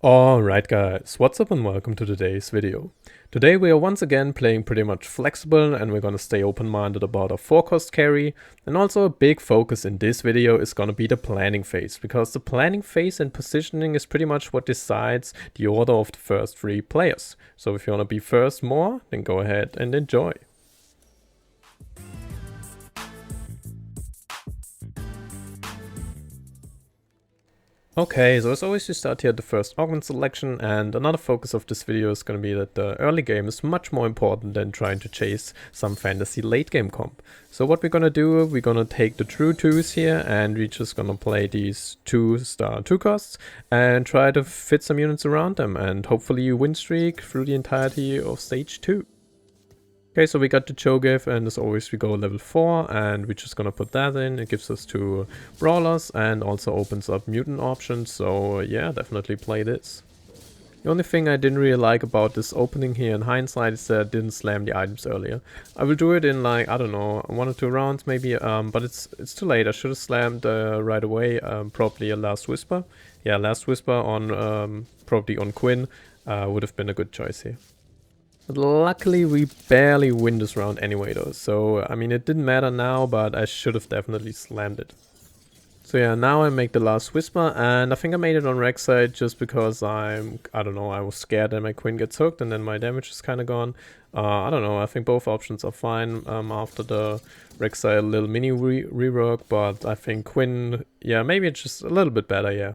Alright guys, what's up and welcome to today's video. Today we are once again playing pretty much flexible and we're gonna stay open-minded about our 4-cost carry, and also a big focus in this video is gonna be the planning phase, because the planning phase and positioning is pretty much what decides the order of the first 3 players. So if you wanna be first more, then go ahead and enjoy. Okay, so as always we start here at the first augment selection, and another focus of this video is going to be that the early game is much more important than trying to chase some fantasy late game comp. So what we're going to do, we're going to take the true 2s here and we're just going to play these 2-star 2 costs and try to fit some units around them, and hopefully you win streak through the entirety of stage 2. Okay, so we got the Cho'Gath, and as always we go level 4 and we're just gonna put that in. It gives us 2 brawlers and also opens up mutant options, so yeah, definitely play this. The only thing I didn't really like about this opening here in hindsight is that I didn't slam the items earlier. I will do it in like, I don't know, 1 or 2 rounds maybe, but it's too late. I should have slammed right away, probably a Last Whisper. Yeah, Last Whisper on, probably on Quinn, would have been a good choice here. But luckily we barely win this round anyway though, so I mean it didn't matter now, but I should have definitely slammed it. So yeah, now I make the Last Whisper, and I think I made it on Rek'Sai just because I don't know, I was scared that my Quinn gets hooked and then my damage is kind of gone. I don't know, I think both options are fine after the Rek'Sai little mini rework, but I think Quinn, yeah, maybe it's just a little bit better, yeah.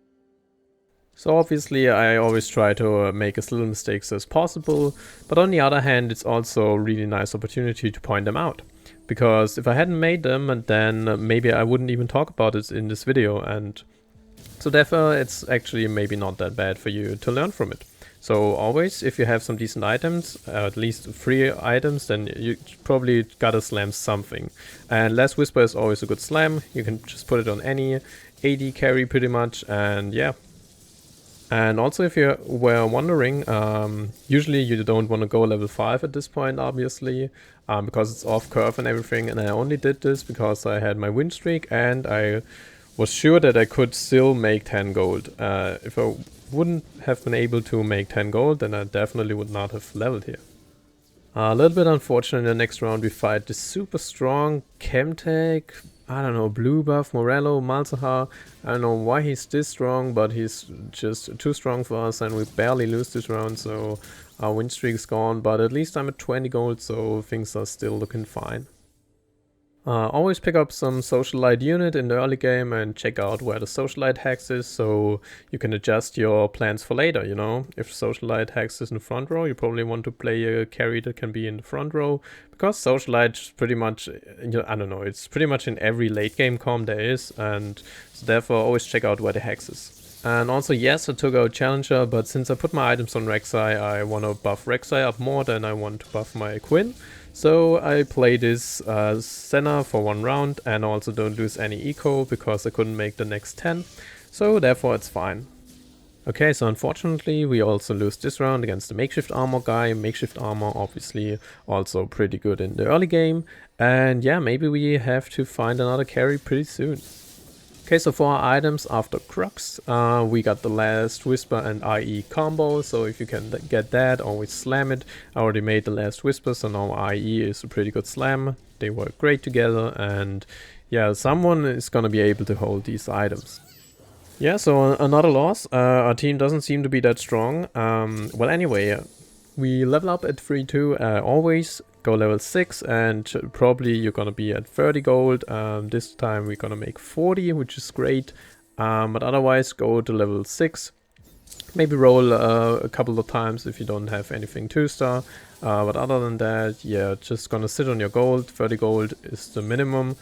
So obviously I always try to make as little mistakes as possible, but on the other hand it's also a really nice opportunity to point them out. Because if I hadn't made them, then maybe I wouldn't even talk about it in this video, and so therefore it's actually maybe not that bad for you to learn from it. So always, if you have some decent items, at least 3 items, then you probably gotta slam something. And Last Whisper is always a good slam. You can just put it on any AD carry pretty much, and yeah. And also, if you were wondering, usually you don't want to go level 5 at this point, obviously, because it's off curve and everything, and I only did this because I had my win streak and I was sure that I could still make 10 gold. If I wouldn't have been able to make 10 gold, then I definitely would not have leveled here. A little bit unfortunate, in the next round we fight this super strong Chemtech, I don't know, blue buff, Morello, Malzahar. I don't know why he's this strong, but he's just too strong for us and we barely lose this round, so our win streak is gone, but at least I'm at 20 gold, so things are still looking fine. Always pick up some Socialite unit in the early game and check out where the Socialite hex is, so you can adjust your plans for later, you know. If Socialite hex is in the front row, you probably want to play a carry that can be in the front row, because Socialite is pretty much, I don't know, it's pretty much in every late game comp there is, and so therefore always check out where the hex is. And also, yes, I took out Challenger, but since I put my items on Rek'Sai, I want to buff Rek'Sai up more than I want to buff my Quinn. So I play this Senna for 1 round and also don't lose any eco because I couldn't make the next 10. So therefore it's fine. Okay, so unfortunately we also lose this round against the makeshift armor guy. Makeshift armor obviously also pretty good in the early game. And yeah, maybe we have to find another carry pretty soon. Okay, so for our items after Crux, we got the Last Whisper and IE combo, so if you can get that, always slam it. I already made the Last Whisper, so now IE is a pretty good slam. They work great together, and yeah, someone is gonna be able to hold these items. Yeah, so another loss. Our team doesn't seem to be that strong. Well, anyway, we level up at 3-2, always go level 6, and probably you're gonna be at 30 gold. This time we're gonna make 40, which is great, but otherwise go to level 6. Maybe roll a couple of times if you don't have anything 2-star, but other than that, yeah, just gonna sit on your gold. 30 gold is the minimum.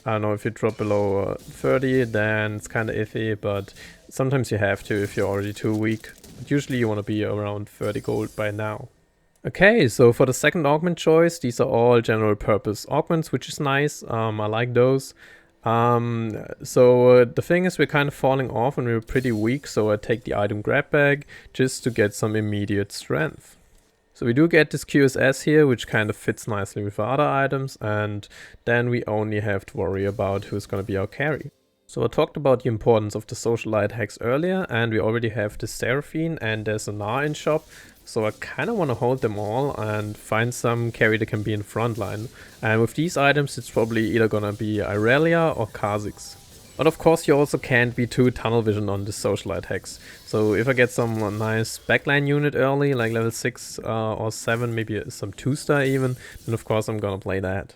I don't know, if you drop below 30, then it's kind of iffy, but sometimes you have to if you're already too weak. But usually you want to be around 30 gold by now. Okay, so for the second augment choice, these are all general purpose augments, which is nice. I like those. So the thing is, we're kind of falling off and we're pretty weak, so I take the item grab bag just to get some immediate strength. So we do get this QSS here, which kind of fits nicely with our other items, and then we only have to worry about who's going to be our carry. So I talked about the importance of the socialite hacks earlier, and we already have the Seraphine and there's a Gnar in shop. So I kind of want to hold them all and find some carry that can be in frontline. And with these items it's probably either gonna be Irelia or Kha'Zix. But of course you also can't be too tunnel vision on the socialite hacks. So if I get some nice backline unit early, like level 6 or 7, maybe some 2-star even, then of course I'm gonna play that.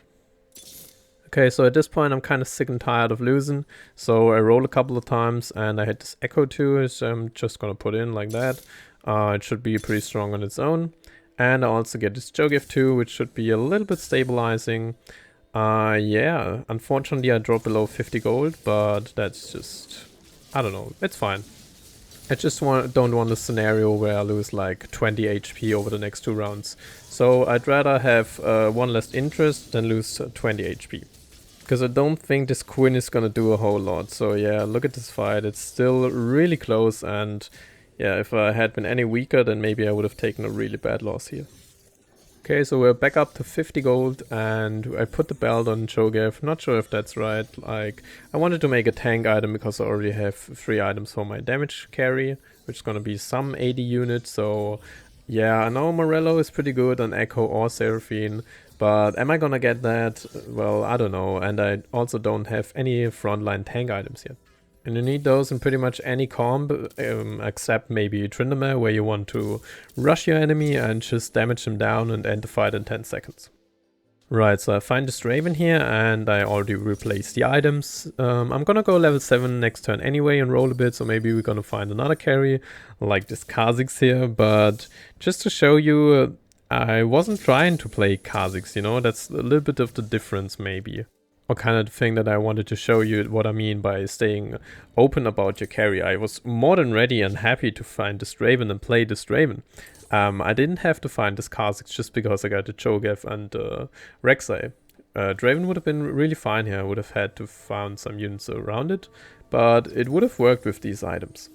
Okay, so at this point I'm kind of sick and tired of losing, so I roll a couple of times and I hit this Echo too, so I'm just gonna put in like that. It should be pretty strong on its own. And I also get this Jogif too, which should be a little bit stabilizing. Yeah, unfortunately I dropped below 50 gold, but that's just, I don't know, it's fine. I just don't want a scenario where I lose like 20 HP over the next 2 rounds. So I'd rather have 1 less interest than lose 20 HP. Because I don't think this Quinn is gonna do a whole lot. So yeah, look at this fight, it's still really close, and yeah, if I had been any weaker then maybe I would have taken a really bad loss here. Okay, so we're back up to 50 gold and I put the belt on Cho'Gath. Not sure if that's right. Like, I wanted to make a tank item because I already have 3 items for my damage carry, which is gonna be some 80 units. So yeah, I know Morello is pretty good on Echo or Seraphine, but am I gonna get that? Well, I don't know. And I also don't have any frontline tank items yet. And you need those in pretty much any comb, except maybe Tryndamere, where you want to rush your enemy and just damage him down and end the fight in 10 seconds. Right, so I find this Draven here and I already replaced the items. I'm gonna go level 7 next turn anyway and roll a bit, so maybe we're gonna find another carry, like this Kha'Zix here, but just to show you, I wasn't trying to play Kha'Zix, you know, that's a little bit of the difference maybe. Or kind of the thing that I wanted to show you what I mean by staying open about your carry. I was more than ready and happy to find this Draven and play this Draven. I didn't have to find this Kha'Zix just because I got the Cho'Gath and Rek'Sai. Draven would have been really fine here. I would have had to find some units around it, but it would have worked with these items.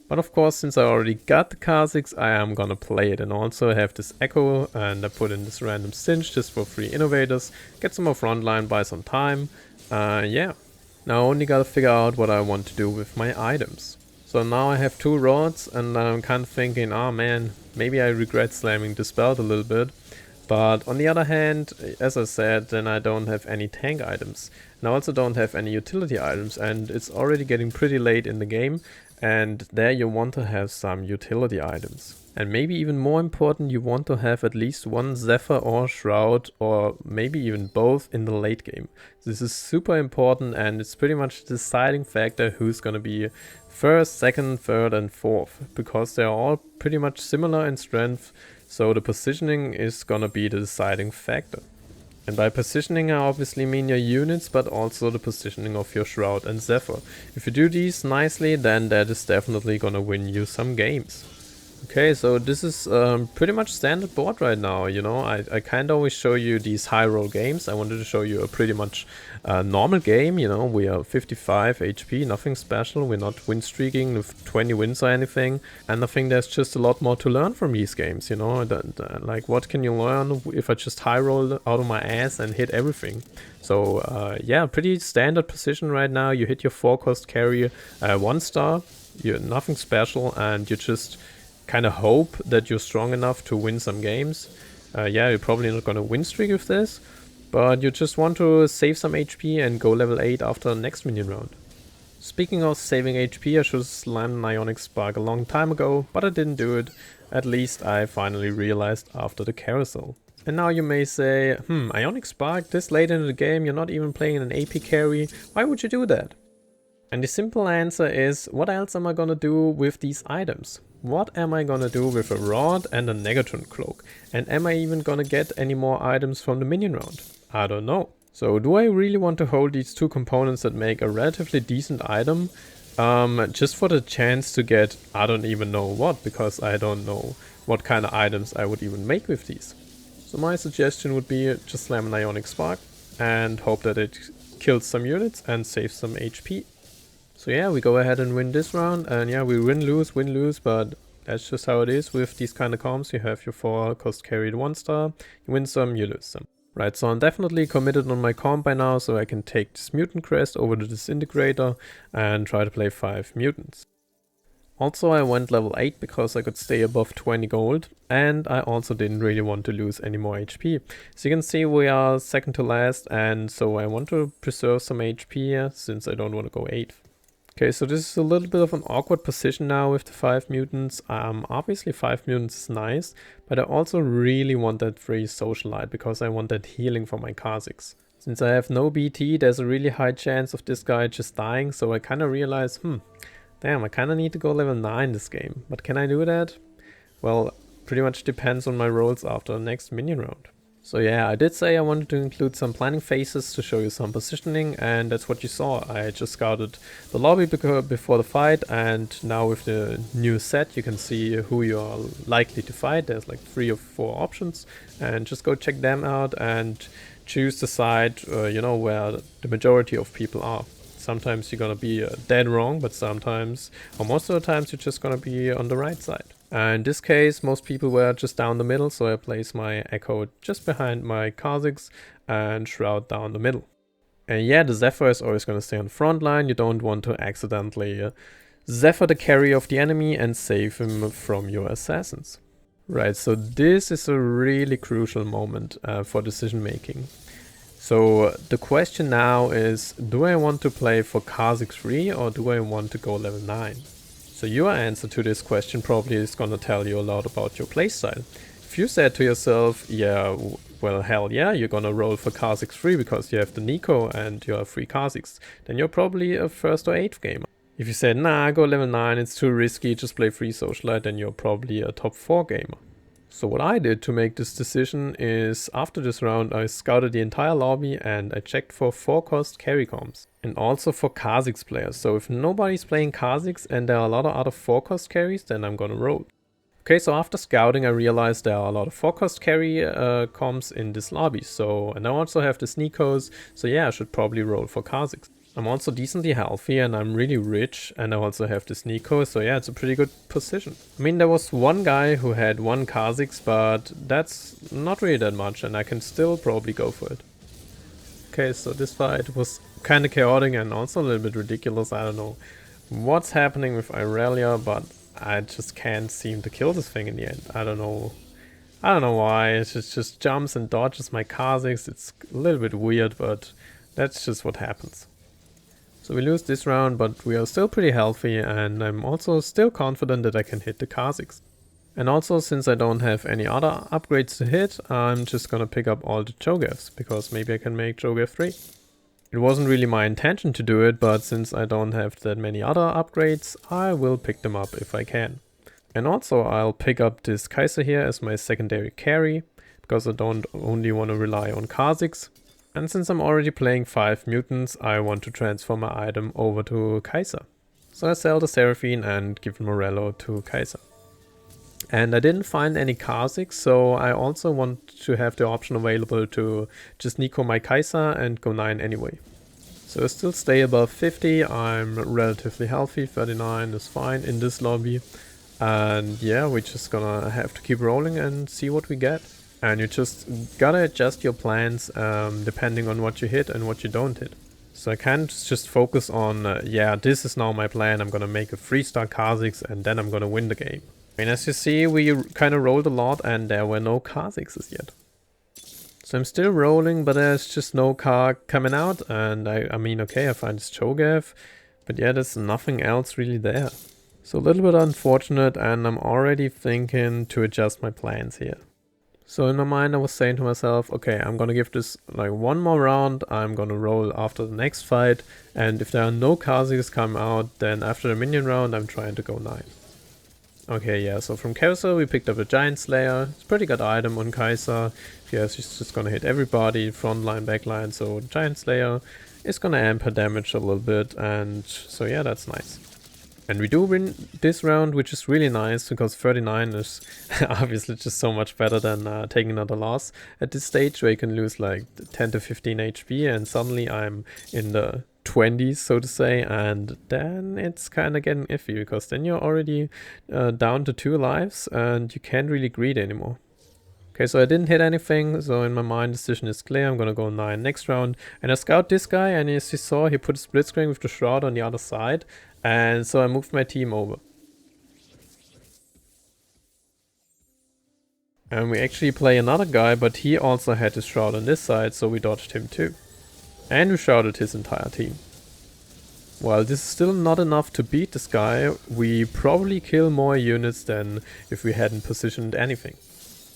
But of course, since I already got the Kha'Zix, I am gonna play it. And also I have this Echo, and I put in this random Cinch just for 3 innovators. Get some more frontline, buy some time. Yeah. Now I only gotta figure out what I want to do with my items. So now I have 2 rods, and I'm kind of thinking, oh man, maybe I regret slamming this belt a little bit. But on the other hand, as I said, then I don't have any tank items. And I also don't have any utility items, and it's already getting pretty late in the game. And there you want to have some utility items. And maybe even more important, you want to have at least 1 Zephyr or Shroud, or maybe even both in the late game. This is super important and it's pretty much the deciding factor who's gonna be first, second, third and fourth. Because they're all pretty much similar in strength, so the positioning is gonna be the deciding factor. And by positioning I obviously mean your units, but also the positioning of your Shroud and Zephyr. If you do these nicely, then that is definitely gonna win you some games. Okay, so this is pretty much standard board right now, you know, I can't always show you these high roll games. I wanted to show you a pretty much normal game, you know, we are 55 HP, nothing special, we're not win streaking with 20 wins or anything, and I think there's just a lot more to learn from these games, you know, like what can you learn if I just high roll out of my ass and hit everything. So yeah, pretty standard position right now, you hit your 4-cost carry 1 star, you're nothing special, and you just kind of hope that you're strong enough to win some games. Yeah, you're probably not gonna win streak with this, but you just want to save some HP and go level 8 after the next minion round. Speaking of saving HP, I should have slammed an Ionic Spark a long time ago, but I didn't do it. At least I finally realized after the carousel. And now you may say, Ionic Spark, this late in the game, you're not even playing an AP carry, why would you do that? And the simple answer is, what else am I gonna do with these items? What am I gonna do with a Rod and a Negatron Cloak? And am I even gonna get any more items from the minion round? I don't know. So do I really want to hold these 2 components that make a relatively decent item? Just for the chance to get I don't even know what, because I don't know what kind of items I would even make with these. So my suggestion would be just slam an Ionic Spark and hope that it kills some units and saves some HP. So yeah, we go ahead and win this round, and yeah, we win, lose, but that's just how it is with these kind of comps. You have your 4-cost carried 1 star, you win some, you lose some. Right, so I'm definitely committed on my comp by now, so I can take this mutant crest over to Disintegrator and try to play 5 mutants. Also, I went level 8 because I could stay above 20 gold, and I also didn't really want to lose any more HP. So you can see we are second to last, and so I want to preserve some HP here, since I don't want to go 8th. Okay, so this is a little bit of an awkward position now with the 5 mutants. Obviously 5 mutants is nice, but I also really want that free Socialite because I want that healing for my Kha'Zix. Since I have no BT, there's a really high chance of this guy just dying, so I kind of realized, damn, I kind of need to go level 9 this game. But can I do that? Well, pretty much depends on my rolls after the next minion round. So yeah, I did say I wanted to include some planning phases to show you some positioning, and that's what you saw. I just scouted the lobby before the fight, and now with the new set you can see who you are likely to fight. There's like 3 or 4 options, and just go check them out and choose the side, you know, where the majority of people are. Sometimes you're gonna be dead wrong, but sometimes, or most of the times, you're just gonna be on the right side. In this case, most people were just down the middle, so I place my Echo just behind my Kha'Zix and Shroud down the middle. And yeah, the Zephyr is always gonna stay on the front line. You don't want to accidentally Zephyr the carry of the enemy and save him from your assassins. Right, so this is a really crucial moment for decision making. So the question now is, do I want to play for Kha'Zix free or do I want to go level 9? So your answer to this question probably is gonna tell you a lot about your playstyle. If you said to yourself, yeah, well hell yeah, you're gonna roll for Kha'Zix free because you have the Nico and you have free Kha'Zix, then you're probably a 1st or 8th gamer. If you said, nah, go level 9, it's too risky, just play free Socialite, then you're probably a top 4 gamer. So what I did to make this decision is, after this round I scouted the entire lobby and I checked for 4-cost carry comps. And also for Kha'Zix players, so if nobody's playing Kha'Zix and there are a lot of other 4-cost carries, then I'm gonna roll. Okay, so after scouting I realized there are a lot of 4-cost carry comps in this lobby, and I also have the Sneakos, so yeah, I should probably roll for Kha'Zix. I'm also decently healthy and I'm really rich, and I also have this Nico, so yeah, it's a pretty good position. I mean, there was one guy who had 1 Kha'Zix, but that's not really that much and I can still probably go for it. Okay, so this fight was kind of chaotic and also a little bit ridiculous. I don't know what's happening with Irelia, but I just can't seem to kill this thing in the end. I don't know why. It just jumps and dodges my Kha'Zix. It's a little bit weird, but that's just what happens. So we lose this round, but we are still pretty healthy, and I'm also still confident that I can hit the Kha'Zix. And also, since I don't have any other upgrades to hit, I'm just gonna pick up all the Cho'Gaths, because maybe I can make Cho'Gath 3. It wasn't really my intention to do it, but since I don't have that many other upgrades, I will pick them up if I can. And also I'll pick up this Kai'Sa here as my secondary carry, because I don't only want to rely on Kha'Zix. And since I'm already playing 5 mutants, I want to transfer my item over to Kai'Sa. So I sell the Seraphine and give Morello to Kai'Sa. And I didn't find any Kha'Zix, so I also want to have the option available to just Nico my Kai'Sa and go 9 anyway. So I still stay above 50, I'm relatively healthy, 39 is fine in this lobby. And yeah, we're just gonna have to keep rolling and see what we get. And you just gotta adjust your plans depending on what you hit and what you don't hit. So I can't just focus on, yeah, this is now my plan, I'm gonna make a 3-star Kha'Zix and then I'm gonna win the game. I mean, as you see, we kind of rolled a lot and there were no Kha'Zixes yet. So I'm still rolling, but there's just no car coming out, and I mean, okay, I find this Cho'Gath, but yeah, there's nothing else really there. So a little bit unfortunate, and I'm already thinking to adjust my plans here. So in my mind I was saying to myself, okay, I'm gonna give this like 1 more round, I'm gonna roll after the next fight, and if there are no Kha'Zix come out, then after the minion round I'm trying to go 9. Okay, yeah, so from Carousel we picked up a Giant Slayer. It's a pretty good item on Kai'Sa. Yeah, she's just gonna hit everybody, front line, back line, so Giant Slayer is gonna amp her damage a little bit, and so yeah, that's nice. And we do win this round, which is really nice, because 39 is obviously just so much better than taking another loss at this stage, where you can lose like 10 to 15 HP, and suddenly I'm in the 20s, so to say, and then it's kind of getting iffy, because then you're already down to 2 lives, and you can't really greed anymore. Okay, so I didn't hit anything, so in my mind decision is clear. I'm gonna go 9 next round. And I scout this guy, and as you saw, he put a split screen with the Shroud on the other side. And so I moved my team over. And we actually play another guy, but he also had his Shroud on this side, so we dodged him too. And we shrouded his entire team. While this is still not enough to beat this guy, we probably kill more units than if we hadn't positioned anything.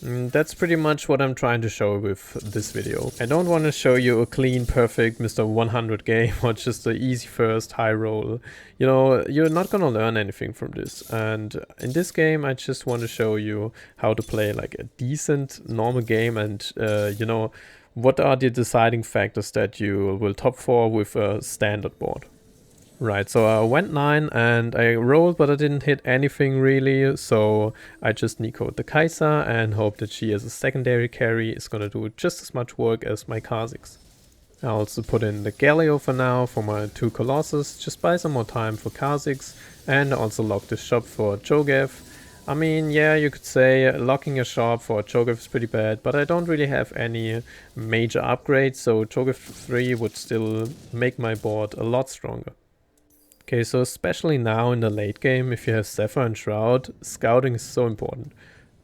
That's pretty much what I'm trying to show with this video. I don't want to show you a clean, perfect Mr. 100 game or just an easy first high roll. You know, you're not gonna learn anything from this. And in this game, I just want to show you how to play like a decent normal game and, you know, what are the deciding factors that you will top 4 with a standard board. Right, so I went 9 and I rolled, but I didn't hit anything really, so I just Nico'd the Kai'Sa and hope that she as a secondary carry is gonna do just as much work as my Kha'Zix. I also put in the Galio for now for my 2 Colossus, just buy some more time for Kha'Zix, and I also locked the shop for Cho'Gath. I mean, yeah, you could say locking a shop for Cho'Gath is pretty bad, but I don't really have any major upgrades, so Cho'Gath 3 would still make my board a lot stronger. Okay, so especially now in the late game, if you have Zephyr and Shroud, scouting is so important.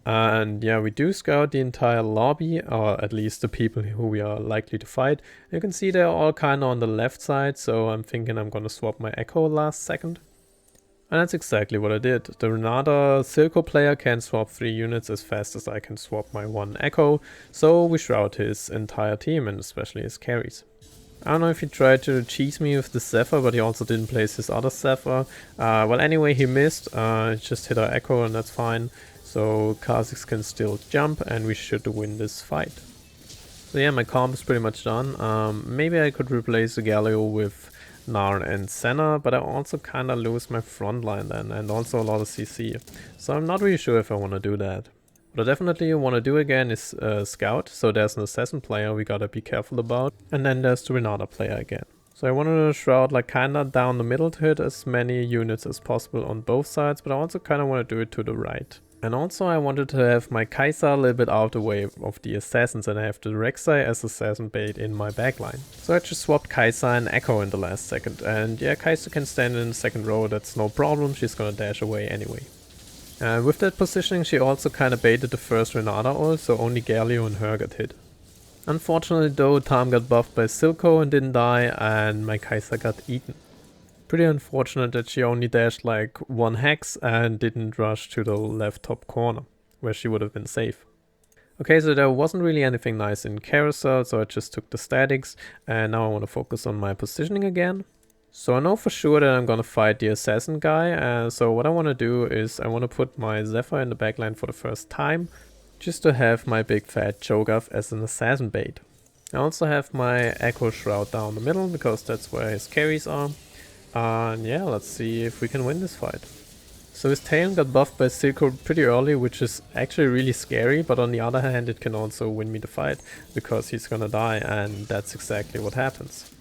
And yeah, we do scout the entire lobby, or at least the people who we are likely to fight. You can see they're all kind of on the left side, so I'm thinking I'm gonna swap my Echo last second. And that's exactly what I did. The Renata Silco player can swap 3 units as fast as I can swap my 1 Echo, so we shroud his entire team and especially his carries. I don't know if he tried to cheese me with the Zephyr, but he also didn't place his other Zephyr. Well, anyway, he missed. Just hit our Echo and that's fine. So Kha'Zix can still jump and we should win this fight. So yeah, my comp is pretty much done. Maybe I could replace the Galio with Narn and Senna, but I also kinda lose my front line then and also a lot of CC. So I'm not really sure if I want to do that. What I definitely want to do again is Scout, so there's an Assassin player we gotta be careful about, and then there's the Renata player again. So I wanted to Shroud like kinda down the middle to hit as many units as possible on both sides, but I also kinda want to do it to the right. And also I wanted to have my Kai'Sa a little bit out of the way of the Assassins and I have the Rek'Sai as Assassin bait in my backline. So I just swapped Kai'Sa and Echo in the last second, and yeah, Kai'Sa can stand in the second row, that's no problem, she's gonna dash away anyway. With that positioning she also kinda baited the first Renata ult, so only Galio and her got hit. Unfortunately though, Tam got buffed by Silco and didn't die, and my Kai'Sa got eaten. Pretty unfortunate that she only dashed like 1 hex and didn't rush to the left top corner, where she would have been safe. Okay, so there wasn't really anything nice in Carousel, so I just took the statics, and now I want to focus on my positioning again. So I know for sure that I'm gonna fight the Assassin guy, so what I want to do is I want to put my Zephyr in the backline for the first time, just to have my big fat Cho'Gath as an Assassin bait. I also have my Echo Shroud down the middle, because that's where his carries are. And yeah, let's see if we can win this fight. So his Talon got buffed by Silco pretty early, which is actually really scary, but on the other hand it can also win me the fight, because he's gonna die, and that's exactly what happens.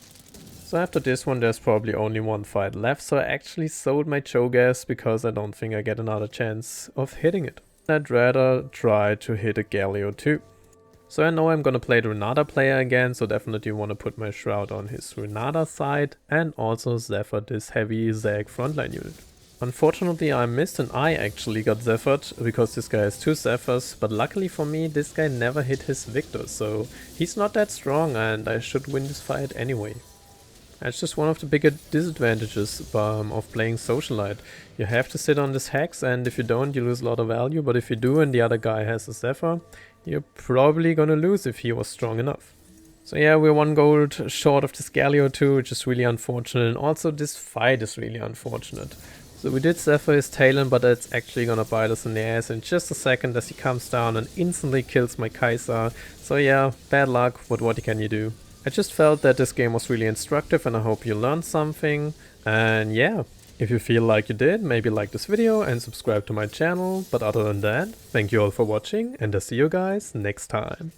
So after this one there's probably only 1 fight left, so I actually sold my Cho'Gath because I don't think I get another chance of hitting it. I'd rather try to hit a Galio too. So I know I'm gonna play the Renata player again, so definitely want to put my Shroud on his Renata side and also Zephyr this heavy Zag frontline unit. Unfortunately I missed and I actually got Zephyred because this guy has 2 Zephyrs, but luckily for me this guy never hit his Victor, so he's not that strong and I should win this fight anyway. That's just one of the bigger disadvantages of playing Socialite. You have to sit on this hex, and if you don't you lose a lot of value, but if you do and the other guy has a Zephyr, you're probably gonna lose if he was strong enough. So yeah, we're 1 gold short of this Galio too, which is really unfortunate, and also this fight is really unfortunate. So we did Zephyr his Talon, but that's actually gonna bite us in the ass in just a second as he comes down and instantly kills my Kai'Sa. So yeah, bad luck, but what can you do? I just felt that this game was really instructive and I hope you learned something. And yeah, if you feel like you did, maybe like this video and subscribe to my channel. But other than that, thank you all for watching and I'll see you guys next time.